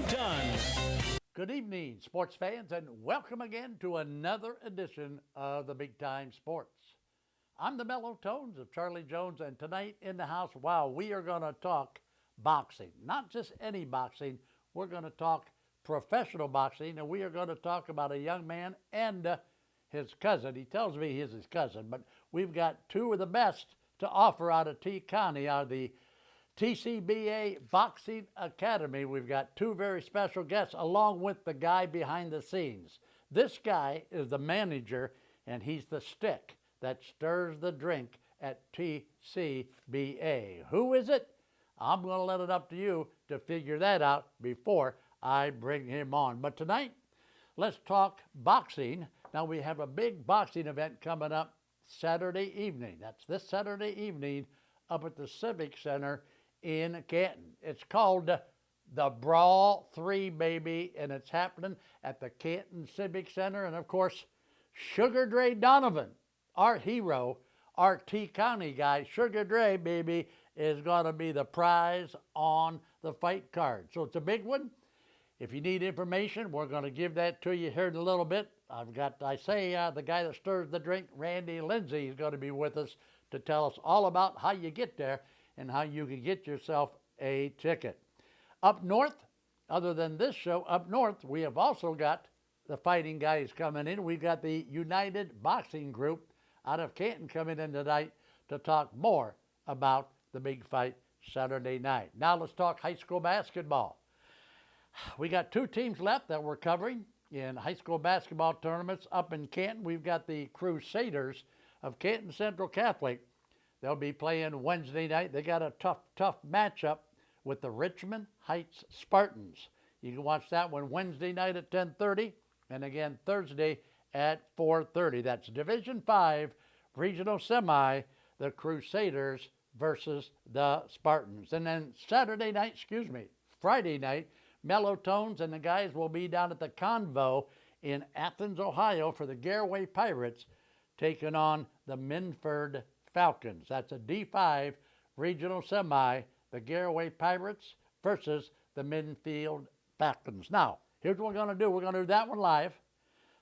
done. Good evening, sports fans, and welcome again to another edition of the Big Time Sports. I'm the mellow tones of Charlie Jones, and tonight in the house, wow, we are going to talk boxing. Not just any boxing, we're going to talk professional boxing, and we are going to talk about a young man and his cousin. He tells me he's his cousin, but we've got two of the best to offer out of T County, out of the TCBA Boxing Academy. We've got two very special guests along with the guy behind the scenes. This guy is the manager, and he's the stick that stirs the drink at TCBA. Who is it? I'm going to let it up to you to figure that out before I bring him on. But tonight, let's talk boxing. Now, we have a big boxing event coming up Saturday evening. That's this Saturday evening up at the Civic Center in Canton. It's called the Brawl 3, baby, and it's happening at the Canton Civic Center. And, of course, Sugar Dre Donovan, our hero, our T County guy, Sugar Dre, baby, is going to be the prize on the fight card. So it's a big one. If you need information, we're going to give that to you here in a little bit. The guy that stirs the drink, Randy Lindsay, is going to be with us to tell us all about how you get there and how you can get yourself a ticket. Up north, other than this show, up north, we have also got the fighting guys coming in. We've got the United Boxing Group out of Canton coming in tonight to talk more about the big fight Saturday night. Now let's talk high school basketball. We got two teams left that we're covering in high school basketball tournaments up in Canton. We've got the Crusaders of Canton Central Catholic. They'll be playing Wednesday night. They got a tough matchup with the Richmond Heights Spartans. You can watch that one Wednesday night at 10:30 and again Thursday at 4:30. That's Division 5 Regional Semi, the Crusaders versus the Spartans. And then Friday night, Mellow Tones and the guys will be down at the Convo in Athens, Ohio for the Garraway Pirates taking on the Minford Falcons. That's a D5 regional semi, the Garraway Pirates versus the Minfield Falcons. Now, here's what we're going to do. We're going to do that one live.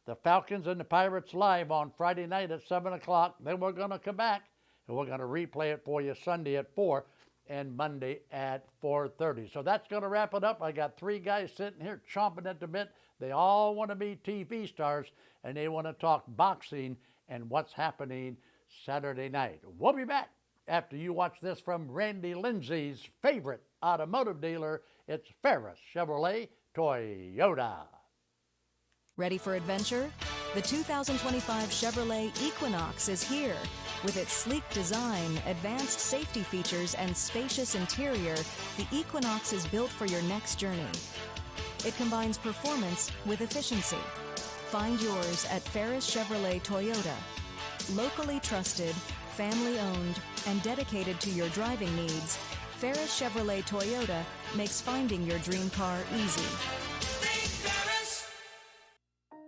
The Falcons and the Pirates live on Friday night at 7 o'clock. Then we're going to come back and we're going to replay it for you Sunday at 4 and Monday at 4:30. So that's going to wrap it up. I got three guys sitting here chomping at the bit. They all want to be TV stars, and they want to talk boxing and what's happening Saturday night. We'll be back after you watch this from Randy Lindsay's favorite automotive dealer. It's Ferris Chevrolet Toyota. Ready for adventure? The 2025 Chevrolet Equinox is here. With its sleek design, advanced safety features, and spacious interior, the Equinox is built for your next journey. It combines performance with efficiency. Find yours at Ferris Chevrolet Toyota. Locally trusted, family-owned, and dedicated to your driving needs, Ferris Chevrolet Toyota makes finding your dream car easy.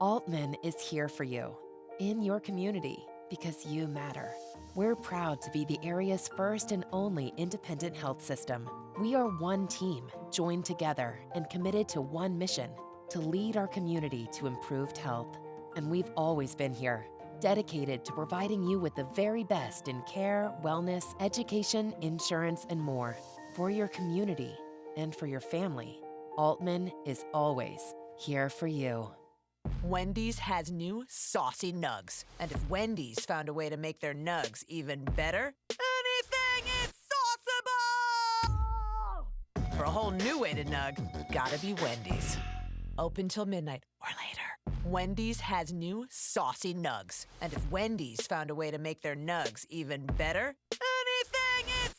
Altman is here for you, in your community, because you matter. We're proud to be the area's first and only independent health system. We are one team, joined together and committed to one mission, to lead our community to improved health. And we've always been here, dedicated to providing you with the very best in care, wellness, education, insurance, and more. For your community and for your family, Altman is always here for you. Wendy's has new saucy nugs. And if Wendy's found a way to make their nugs even better, anything is sauceable! For a whole new way to nug, gotta be Wendy's. Open till midnight or later. Wendy's has new saucy nugs. And if Wendy's found a way to make their nugs even better, anything is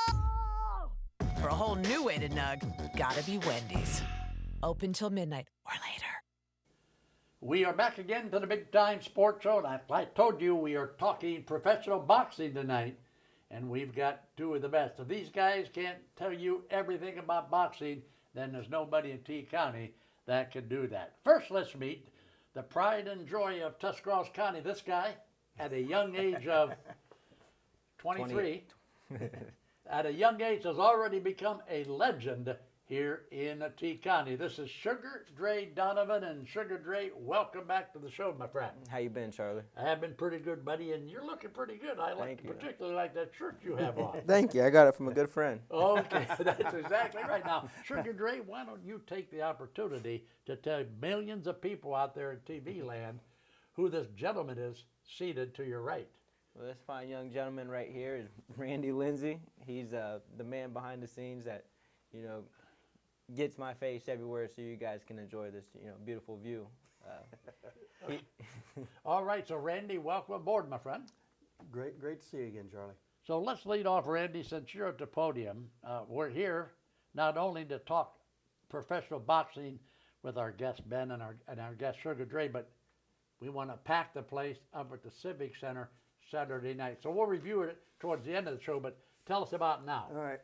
sauceable! For a whole new way to nug, gotta be Wendy's. Open till midnight or later. We are back again to the Big Time Sports Show. And I told you we are talking professional boxing tonight, and we've got two of the best. If these guys can't tell you everything about boxing, then there's nobody in T County that can do that. First, let's meet the pride and joy of Tuscarawas County. This guy, at a young age of 23, at a young age has already become a legend here in T County. This is Sugar Dre Donovan, and Sugar Dre, welcome back to the show, my friend. How you been, Charlie? I have been pretty good, buddy, and you're looking pretty good. I Thank you. particularly like that shirt you have on. Thank you. I got it from a good friend. Okay, that's exactly right. Now, Sugar Dre, why don't you take the opportunity to tell millions of people out there in TV land who this gentleman is seated to your right? Well, this fine young gentleman right here is Randy Lindsay. He's the man behind the scenes that, gets my face everywhere so you guys can enjoy this, beautiful view. All right, so Randy, welcome aboard, my friend. Great to see you again, Charlie. So let's lead off, Randy, since you're at the podium. We're here not only to talk professional boxing with our guest Ben and our guest Sugar Dre, but we want to pack the place up at the Civic Center Saturday night. So we'll review it towards the end of the show, but tell us about now. All right.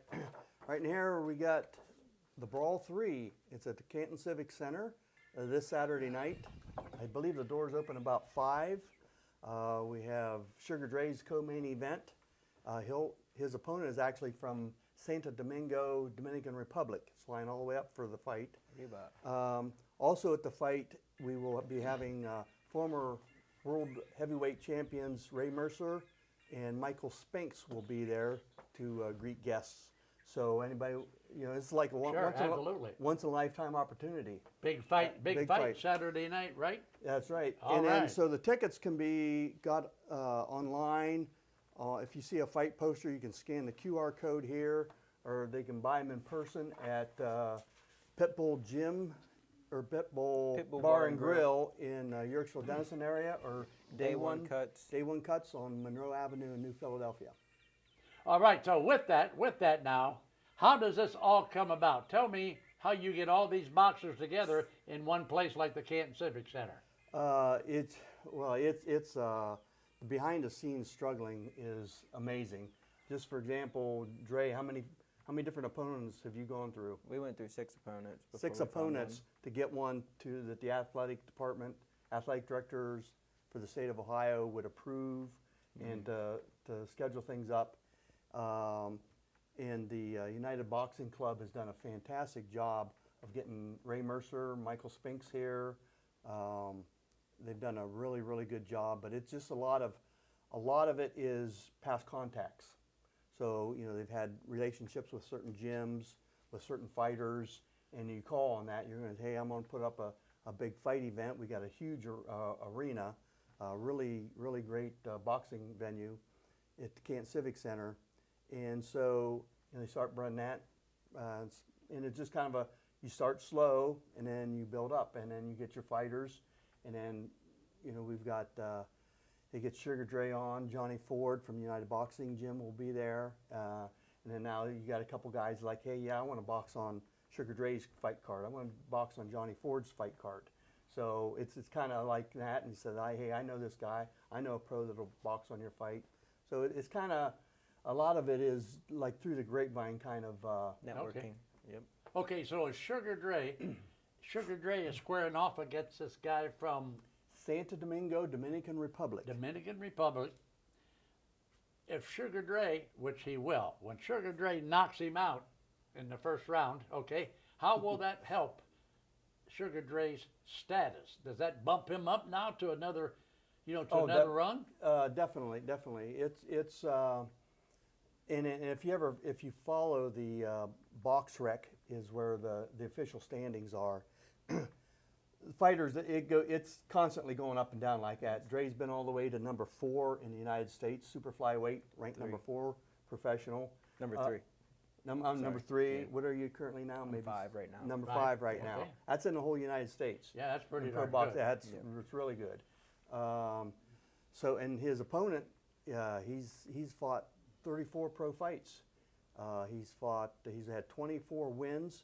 Right in here we got the Brawl 3. It's at the Canton Civic Center this Saturday night. I believe the doors open about 5. We have Sugar Dre's co-main event. His opponent is actually from Santo Domingo, Dominican Republic. It's flying all the way up for the fight. Also at the fight, we will be having former world heavyweight champions Ray Mercer and Michael Spinks will be there to greet guests. So anybody, it's like a once in a lifetime opportunity. Big fight Saturday night, right? That's right. All Then, right. so the tickets can be got online. If you see a fight poster, you can scan the QR code here, or they can buy them in person at Pitbull Gym or Pitbull Bar and Grill in Yorksville, Denison area, or Day One Cuts. Day One Cuts on Monroe Avenue in New Philadelphia. All right, so with that now, how does this all come about? Tell me how you get all these boxers together in one place like the Canton Civic Center. It's behind the scenes struggling is amazing. Just for example, Dre, how many different opponents have you gone through? We went through 6 opponents. 6 opponents to get one that the athletic department, athletic directors for the state of Ohio would approve and to schedule things up. And the United Boxing Club has done a fantastic job of getting Ray Mercer, Michael Spinks here. They've done a really, really good job, but it's just a lot of it is past contacts. So, they've had relationships with certain gyms, with certain fighters, and you call on that. You're going to, hey, I'm going to put up a big fight event. We got a huge arena, really, really great boxing venue at the Canton Civic Center. And so they start running that, and it's just kind of you start slow, and then you build up, and then you get your fighters, and then, we've got, they get Sugar Dre on, Johnny Ford from United Boxing Gym will be there, and then now you got a couple guys like, hey, yeah, I want to box on Sugar Dre's fight card. I want to box on Johnny Ford's fight card. So it's kind of like that, and he said, hey, I know this guy. I know a pro that'll box on your fight. So it's kind of, a lot of it is like through the grapevine kind of networking. Okay. Yep. Okay, so is Sugar Dre is squaring off against this guy from Santo Domingo, Dominican Republic. If Sugar Dre, which he will, when Sugar Dre knocks him out in the first round, okay, how will that help Sugar Dre's status? Does that bump him up now to another, another run? Definitely. It's and if you follow the BoxRec is where the official standings are. Fighters, it's constantly going up and down like that. Dre's been all the way to number 4 in the United States, super flyweight, ranked number 4 professional. Number 3. I'm number 3. Yeah. What are you currently now? Maybe 5 right now. Number 5 right now. That's in the whole United States. Yeah, that's pretty pro darn boxing. good. It's really good. So, and his opponent, he's fought 34 pro fights. He's had 24 wins,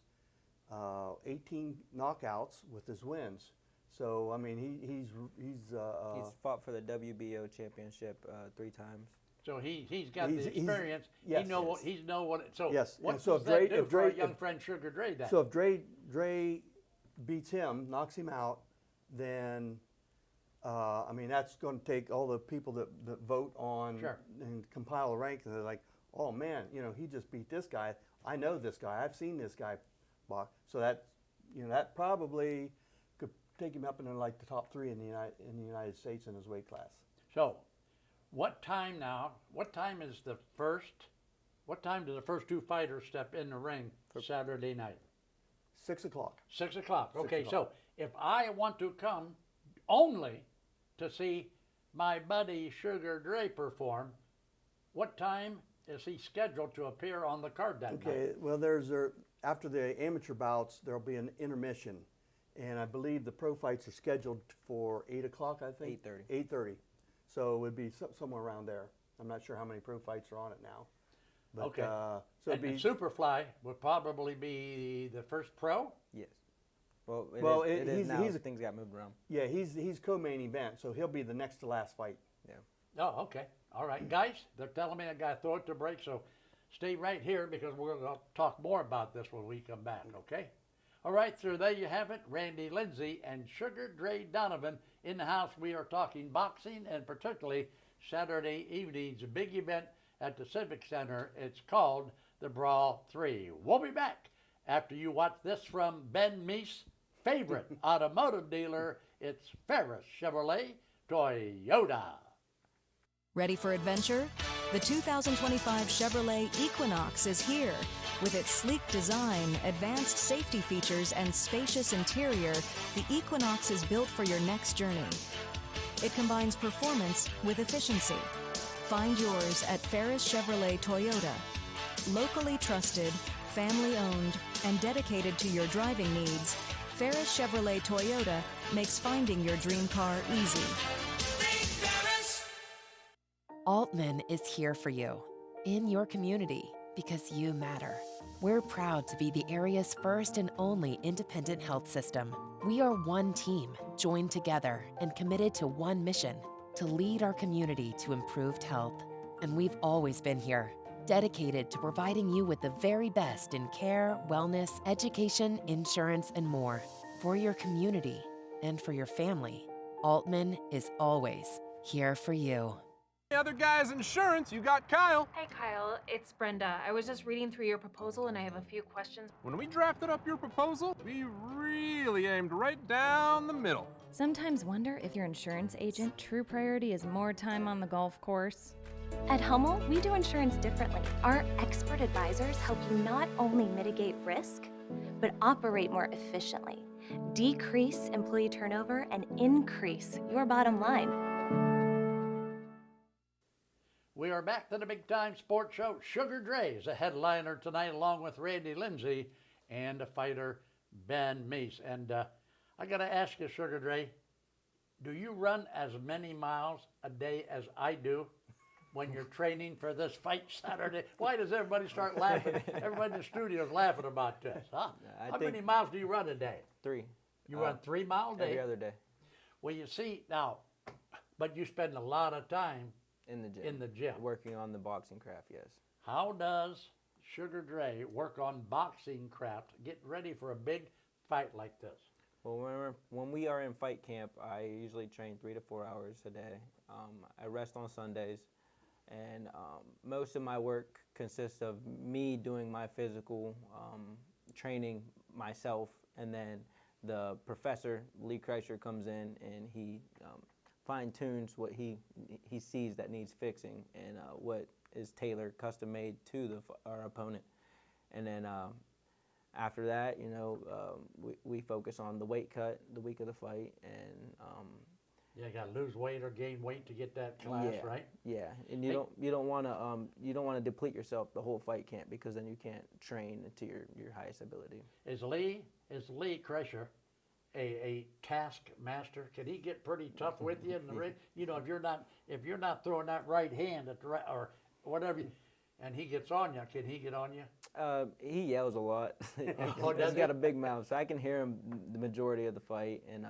18 knockouts with his wins. So I mean, he's fought for the WBO championship 3 times. So he's got the experience. Yes, He know what. So yes. what so does that do for our young friend Sugar Dre? Then? So if Dre beats him, knocks him out, then I mean that's going to take all the people that vote on and compile a rank, and they're like, oh man, he just beat this guy. I know this guy. I've seen this guy box. So that, that probably could take him up into like the top 3 in the United States in his weight class. So, what time now? What time is the first? What time do the first 2 fighters step in the ring for Saturday night? 6 o'clock. 6 o'clock. Okay, 6 so o'clock. if I want to come only to see my buddy Sugar Dre perform, what time is he scheduled to appear on the card that night? Okay, well, after the amateur bouts, there'll be an intermission. And I believe the pro fights are scheduled for 8 o'clock, I think? 8:30. 8:30. So it would be somewhere around there. I'm not sure how many pro fights are on it now. But, Okay. So And it'd be, Superfly would probably be the first pro? Yes. Well, Well, it is he's- now. he's a- Things got moved around. yeah, he's co-main event, so he'll be the next to last fight. Yeah. Oh, okay. All right, guys, they're telling me I got to throw it to break, so stay right here because we're going to talk more about this when we come back, okay? All right, so there you have it. Randy Lindsay and Sugar Dre Donovan in the house. We are talking boxing and particularly Saturday evening's big event at the Civic Center. It's called the Brawl 3. We'll be back after you watch this from Ben Meese' favorite automotive dealer. It's Ferris Chevrolet Toyota. Ready for adventure? The 2025 Chevrolet Equinox is here. With its sleek design, advanced safety features, and spacious interior, the Equinox is built for your next journey. It combines performance with efficiency. Find yours at Ferris Chevrolet Toyota. Locally trusted, family-owned, and dedicated to your driving needs, Ferris Chevrolet Toyota makes finding your dream car easy. Altman is here for you, in your community, because you matter. We're proud to be the area's first and only independent health system. We are one team, joined together and committed to one mission, to lead our community to improved health. And we've always been here, dedicated to providing you with the very best in care, wellness, education, insurance, and more. For your community and for your family, Altman is always here for you. The other guy's insurance, you got Kyle. Hey Kyle, it's Brenda. I was just reading through your proposal and I have a few questions. When we drafted up your proposal, we really aimed right down the middle. Sometimes wonder if your insurance agent true priority is more time on the golf course. At Hummel, we do insurance differently. Our expert advisors help you not only mitigate risk, but operate more efficiently, decrease employee turnover, and increase your bottom line. We are back to the big time sports show. Sugar Dre is a headliner tonight along with Randy Lindsay and the fighter Ben Meese. And I got to ask you, Sugar Dre, do you run as many miles a day as I do when you're training for this fight Saturday? Why does everybody start laughing? Everybody in the studio is laughing about this, huh? How many miles do you run a day? 3. You run 3 miles a day? Every other day. Well, you see, now, but you spend a lot of time in the gym. in the gym. Working on the boxing craft, yes. How does Sugar Dre work on boxing craft, get ready for a big fight like this? Well, when we are in fight camp, I usually train 3 to 4 hours a day. I rest on Sundays, and most of my work consists of me doing my physical training myself, and then the professor, Lee Kreischer, comes in and he fine-tunes what he sees that needs fixing and what is tailored, custom-made to our opponent. And then after that, we focus on the weight cut the week of the fight, and You got to lose weight or gain weight to get that class, yeah, right? Yeah, and you don't want to deplete yourself the whole fight camp, because then you can't train to your highest ability. Is Lee Kreischer a taskmaster? Can he get pretty tough with you in the ring? If you're not throwing that right hand at the right, or whatever, and he gets on you, can he get on you? He yells a lot. Oh, does He's got a big mouth, so I can hear him the majority of the fight, and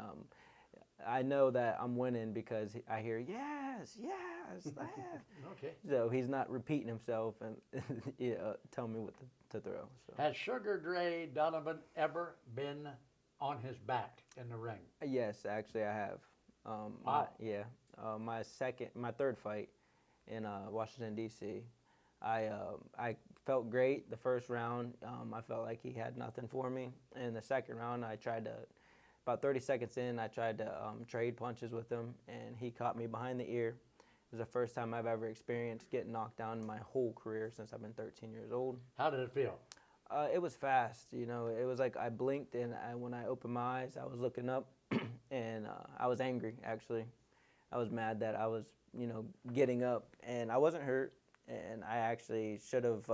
I know that I'm winning because I hear yes, yes, yes. Okay. So he's not repeating himself and tell me what to throw. So. Has Sugar Dre Donovan ever been on his back in the ring? Yes, actually I have. Wow. My my third fight in Washington D.C. I felt great the first round. I felt like he had nothing for me. And the second round, about 30 seconds in, I tried to trade punches with him, and he caught me behind the ear. It was the first time I've ever experienced getting knocked down in my whole career since I've been 13 years old. How did it feel? It was fast, you know. It was like I blinked, and when I opened my eyes, I was looking up, and I was angry, actually. I was mad that I was, you know, getting up, and I wasn't hurt, and I actually should have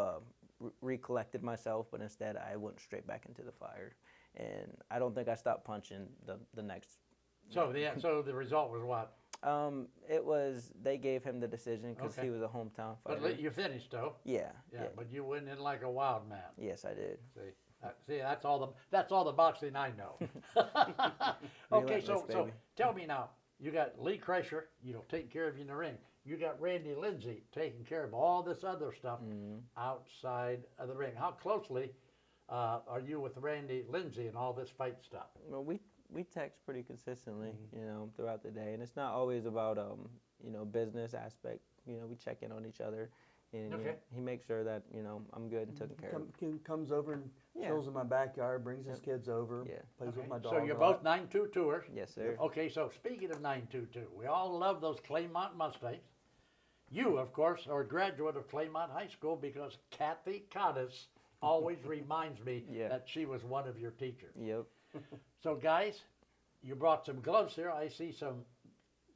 recollected myself, but instead I went straight back into the fire. And I don't think I stopped punching the next. So the result was what? It was, they gave him the decision because he was a hometown fighter. But you finished though. Yeah. But you went in like a wild man. Yes, I did. See, that's all the boxing I know. Okay, so tell me now. You got Lee Kreischer, you know, taking care of you in the ring. You got Randy Lindsay taking care of all this other stuff outside of the ring. How closely are you with Randy Lindsay and all this fight stuff? Well, we text pretty consistently, you know, throughout the day, and it's not always about you know, business aspect. You know, we check in on each other, and you know, he makes sure that, you know, I'm good and taken care of. Comes over and chills in my backyard, brings his kids over, plays with my dog. So you're both 922ers? Yes, sir. Okay, so speaking of 922, we all love those Claymont Mustangs. You, of course, are a graduate of Claymont High School because Kathy Cottis always reminds me that she was one of your teachers. Yep. So, guys, you brought some gloves here. I see some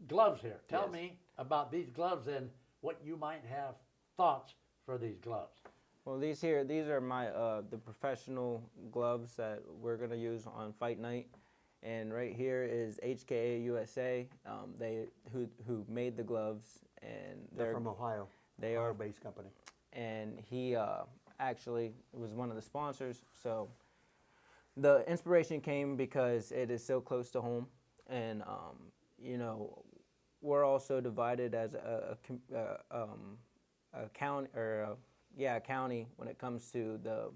gloves here. Tell me about these gloves and what you might have thoughts for these gloves. Well, these are my the professional gloves that we're gonna use on fight night, and right here is HKA USA. Who made the gloves, and they're from Ohio. They are based company, and he actually was one of the sponsors. So the inspiration came because it is so close to home, and you know, we're also divided as a county a county when it comes to the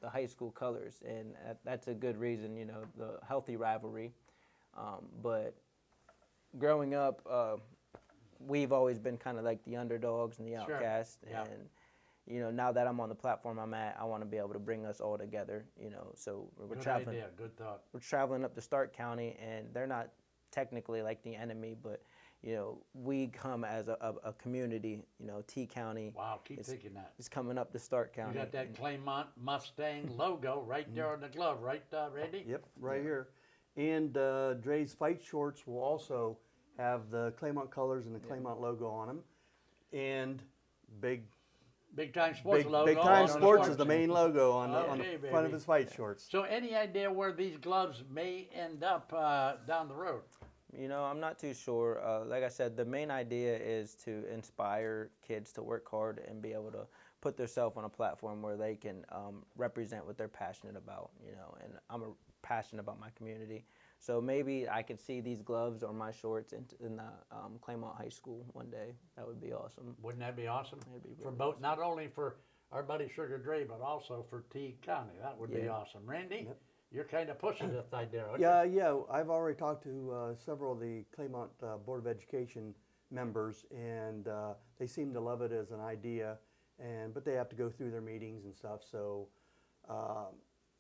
high school colors, and that's a good reason, you know, the healthy rivalry. But growing up, we've always been kind of like the underdogs and the outcasts, and you know, now that I'm on the platform I'm at, I want to be able to bring us all together, you know. So we're traveling. Idea. Good thought. We're traveling up to Stark County, and they're not technically like the enemy, but you know, we come as a community, you know, T County. Wow, keep thinking that. It's coming up to Stark County. You got that Claymont Mustang logo right there on the glove, right, Randy? Yep, right here. And Dre's fight shorts will also have the Claymont colors and the Claymont logo on them. And Big Time Sports logo. Big Time Sports is the main logo on the front of his fight shorts. So any idea where these gloves may end up down the road? You know, I'm not too sure. Like I said, the main idea is to inspire kids to work hard and be able to put themselves on a platform where they can represent what they're passionate about, you know, and I'm passionate about my community. So maybe I could see these gloves or my shorts in the Claymont High School one day. That would be awesome. Wouldn't that be awesome? It'd be for really both, awesome. Not only for our buddy Sugar Dre, but also for T County. That would be awesome. Randy? Yep. You're kind of pushing this idea, aren't you? Yeah. I've already talked to several of the Claymont Board of Education members, and they seem to love it as an idea. But they have to go through their meetings and stuff. So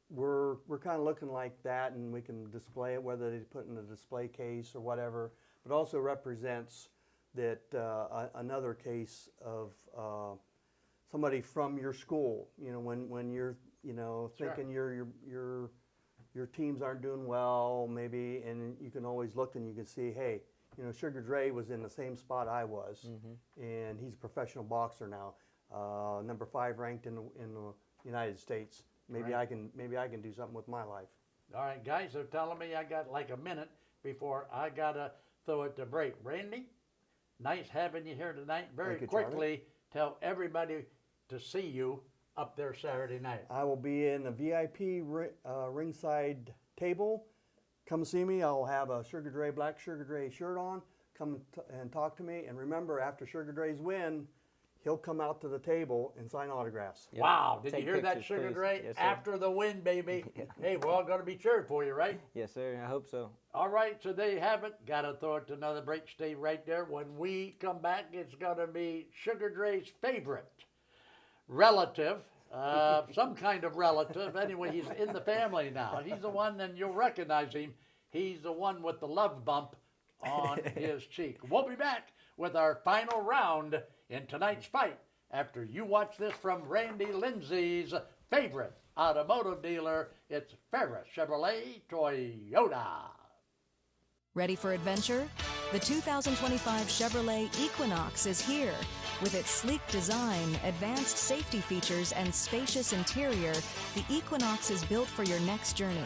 we're kind of looking like that, and we can display it, whether they put it in a display case or whatever. But also represents that another case of somebody from your school. You know, when you're thinking your teams aren't doing well, maybe, and you can always look and you can see, hey, you know, Sugar Dre was in the same spot I was, and he's a professional boxer now, number 5 ranked in the United States. Maybe I can do something with my life. All right, guys, they're telling me I got like a minute before I gotta throw it to break. Randy, nice having you here tonight. Very quickly, tell everybody to see you up there Saturday night. I will be in the VIP ringside table. Come see me. I'll have a black Sugar Dre shirt on. Come and talk to me. And remember, after Sugar Dre's win, he'll come out to the table and sign autographs. Yep. Wow, did you hear that, Sugar Dre? Yes, after the win, baby. Hey, we're all going to be cheering for you, right? Yes, sir. I hope so. All right, so there you have it. Got to throw it to another break. Stay right there. When we come back, it's going to be Sugar Dre's favorite relative some kind of relative. Anyway, he's in the family now. He's the one, and you'll recognize him. He's the one with the love bump on his cheek. We'll be back with our final round in tonight's fight after you watch this from Randy Lindsay's favorite automotive dealer. It's Ferris Chevrolet Toyota. Ready for adventure? The 2025 Chevrolet Equinox is here. With its sleek design, advanced safety features, and spacious interior, the Equinox is built for your next journey.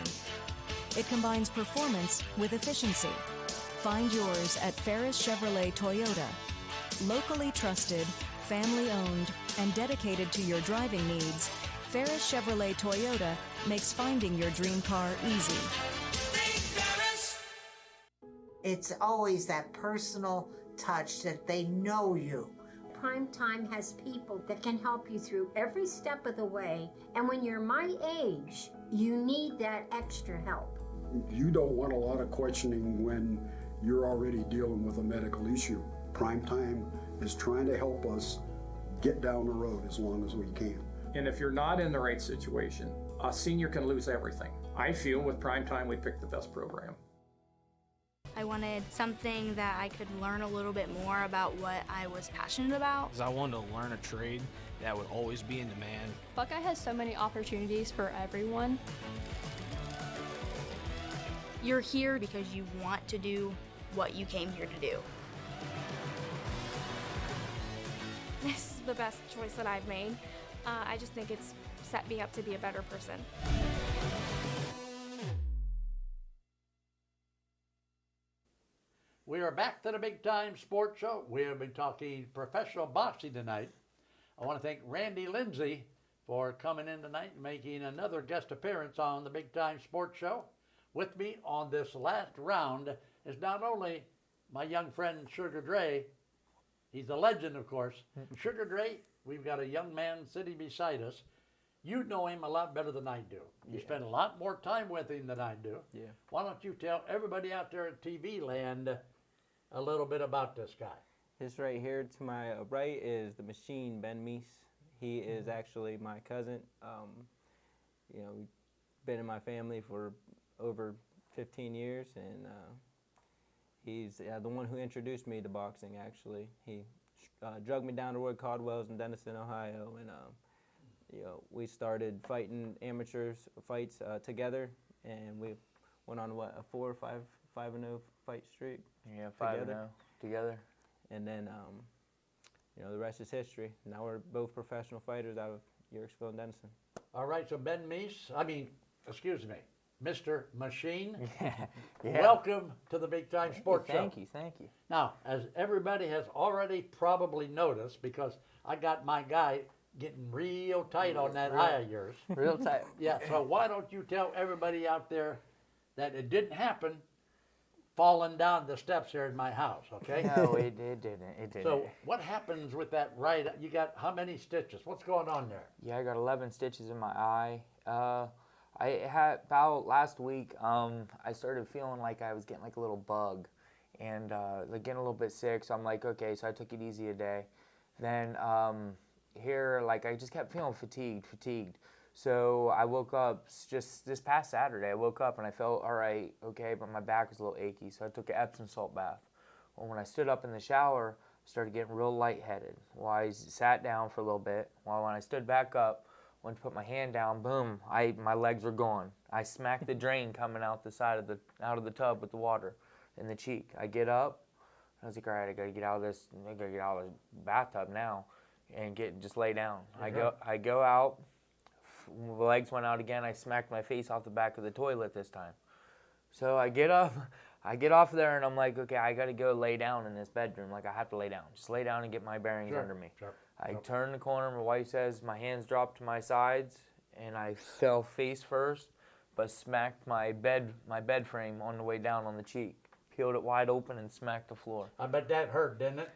It combines performance with efficiency. Find yours at Ferris Chevrolet Toyota. Locally trusted, family-owned, and dedicated to your driving needs, Ferris Chevrolet Toyota makes finding your dream car easy. It's always that personal touch that they know you. Primetime has people that can help you through every step of the way, and when you're my age, you need that extra help. You don't want a lot of questioning when you're already dealing with a medical issue. Primetime is trying to help us get down the road as long as we can. And if you're not in the right situation, a senior can lose everything. I feel with Primetime we picked the best program. I wanted something that I could learn a little bit more about what I was passionate about. I wanted to learn a trade that would always be in demand. Buckeye has so many opportunities for everyone. You're here because you want to do what you came here to do. This is the best choice that I've made. I just think it's set me up to be a better person. We are back to the Big Time Sports Show. We have been talking professional boxing tonight. I want to thank Randy Lindsay for coming in tonight and making another guest appearance on the Big Time Sports Show. With me on this last round is not only my young friend Sugar Dre, he's a legend, of course. Sugar Dre, we've got a young man sitting beside us. You know him a lot better than I do. You spend a lot more time with him than I do. Yeah. Why don't you tell everybody out there in TV land a little bit about this guy? This right here to my right is the Machine, Ben Meese. He is actually my cousin. You know, we've been in my family for over 15 years, and he's the one who introduced me to boxing, actually. He drugged me down to Roy Caldwell's in Denison, Ohio, and you know, we started fighting amateurs fights together, and we went on, what, a 5-0 fight streak? Yeah, 5-0 together. And then, you know, the rest is history. Now we're both professional fighters out of Yorksville and Denison. All right, so Ben Meese, excuse me, Mr. Machine, Yeah. welcome to the Big Time Sports Show. Thank you. Now, as everybody has already probably noticed, because I got my guy getting real tight on that eye of yours. Real tight. Yeah, so why don't you tell everybody out there that it didn't happen falling down the steps here in my house, okay? No, it didn't. So what happens with that right? You got how many stitches? What's going on there? Yeah, I got 11 stitches in my eye. I had about last week, I started feeling like I was getting like a little bug and like getting a little bit sick. So I'm like, okay, so I took it easy a day. Then here, like I just kept feeling fatigued. So I woke up just this past Saturday. I woke up and I felt all right, okay, but my back was a little achy. So I took an Epsom salt bath. Well, when I stood up in the shower, I started getting real lightheaded. Well, I sat down for a little bit. Well, when I stood back up, went to put my hand down, boom, my legs were gone. I smacked the drain coming out the side of the tub with the water in the cheek. I get up. I was like, all right, I gotta get out of this bathtub now, and just lay down. I go out. The legs went out again. I smacked my face off the back of the toilet this time. So I get up, I get off there, and I'm like, okay, I got to go lay down in this bedroom. Like, I have to lay down. Just lay down and get my bearings under me. I turn the corner. My wife says my hands dropped to my sides, and I fell face first, but smacked my bed frame on the way down on the cheek. Peeled it wide open and smacked the floor. I bet that hurt, didn't it?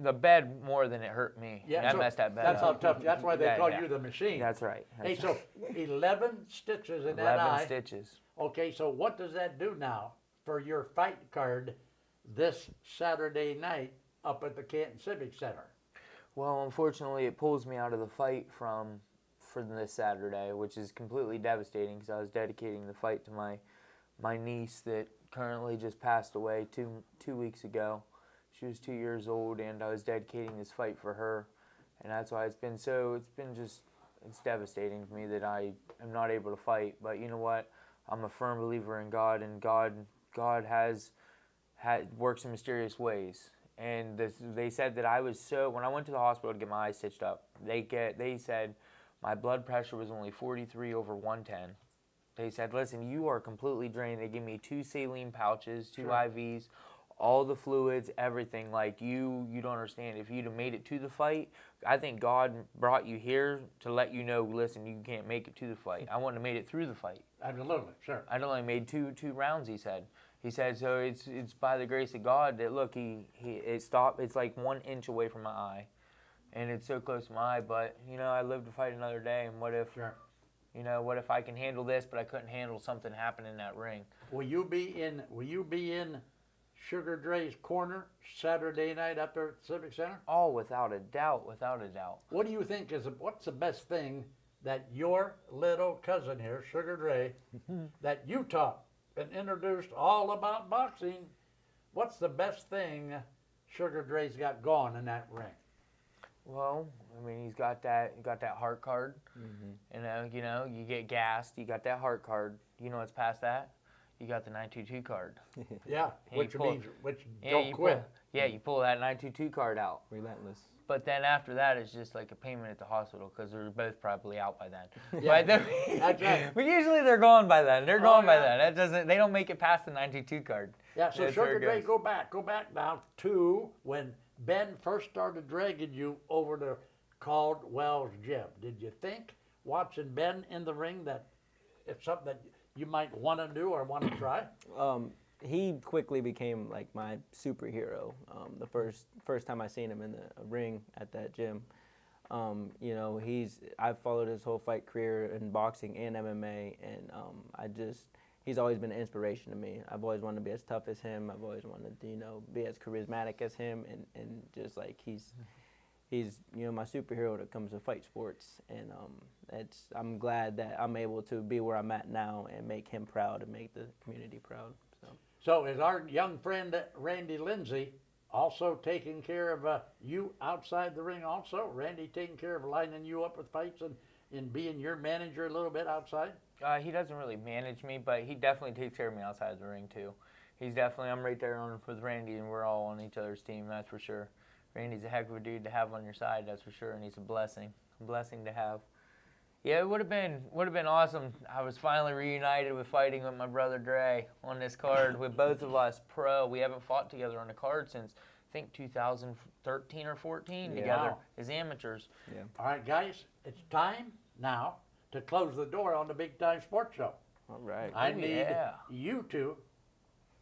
The bed more than it hurt me. Yeah, that messed that bed that's up. How tough. That's why they call you the Machine. That's right. Hey, so 11 stitches in that eye. 11 stitches. Okay, so what does that do now for your fight card this Saturday night up at the Canton Civic Center? Well, unfortunately, it pulls me out of the fight from for this Saturday, which is completely devastating because I was dedicating the fight to my niece that currently just passed away two weeks ago. She was 2 years old, and I was dedicating this fight for her, and that's why it's devastating to me that I am not able to fight. But you know what? I'm a firm believer in God, and God works in mysterious ways. And they said that when I went to the hospital to get my eyes stitched up, they said my blood pressure was only 43 over 110. They said, listen, you are completely drained. They gave me 2 saline pouches, 2 IVs, all the fluids, everything. Like, you don't understand. If you'd have made it to the fight, I think God brought you here to let you know, listen, you can't make it to the fight. I wouldn't have made it through the fight. Absolutely, sure. I'd only made two rounds, he said. He said, so it's by the grace of God that, look, it stopped. It's like 1 inch away from my eye, and it's so close to my eye. But, you know, I live to fight another day, and what if, you know, what if I can handle this, but I couldn't handle something happening in that ring? Will you be in Sugar Dre's corner Saturday night up there at the Civic Center? Oh, without a doubt, without a doubt. What do you think what's the best thing that your little cousin here, Sugar Dre, that you taught and introduced all about boxing? What's the best thing Sugar Dre's got going in that ring? Well, I mean, he's got that heart card. You know, you get gassed. You got that heart card. You know what's past that? You got the 922 card. Yeah, which don't quit. You pull that 922 card out. Relentless. But then after that, it's just like a payment at the hospital because they're both probably out by then. Yeah, that's right. But usually they're gone by then. They're gone by then. They don't make it past the 922 card. Yeah, so Sugar Dre, go back now to when Ben first started dragging you over to Caldwell's gym. Did you think watching Ben in the ring that it's something that you might want to do or want to try? He quickly became like my superhero. The first time I seen him in the ring at that gym, you know, I've followed his whole fight career in boxing and MMA, and he's always been an inspiration to me. I've always wanted to be as tough as him. I've always wanted to, you know, be as charismatic as him, and just like he's you know, my superhero when it comes to fight sports, and I'm glad that I'm able to be where I'm at now and make him proud and make the community proud. So is our young friend Randy Lindsay also taking care of you outside the ring also? Randy taking care of lining you up with fights and being your manager a little bit outside? He doesn't really manage me, but he definitely takes care of me outside the ring too. I'm right there with Randy, and we're all on each other's team, that's for sure. Randy's a heck of a dude to have on your side, that's for sure, and he's a blessing to have. Yeah, it would have been awesome. I was finally reunited with fighting with my brother Dre on this card with both of us pro. We haven't fought together on the card since I think 2013 or 14 together as amateurs. Yeah. All right, guys, it's time now to close the door on the Big Time Sports Show. All right. I need you two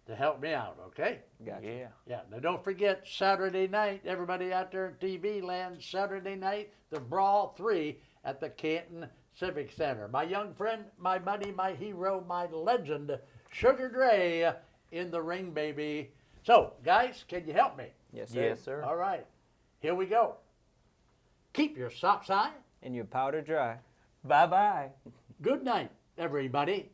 to help me out, okay? Gotcha. Yeah. Now don't forget Saturday night, everybody out there in TV land, Saturday night, the Brawl 3 at the Canton Civic Center. My young friend, my buddy, my hero, my legend, Sugar Dre in the ring, baby. So, guys, can you help me? Yes, sir. Yes, sir. All right. Here we go. Keep your socks high. And your powder dry. Bye-bye. Good night, everybody.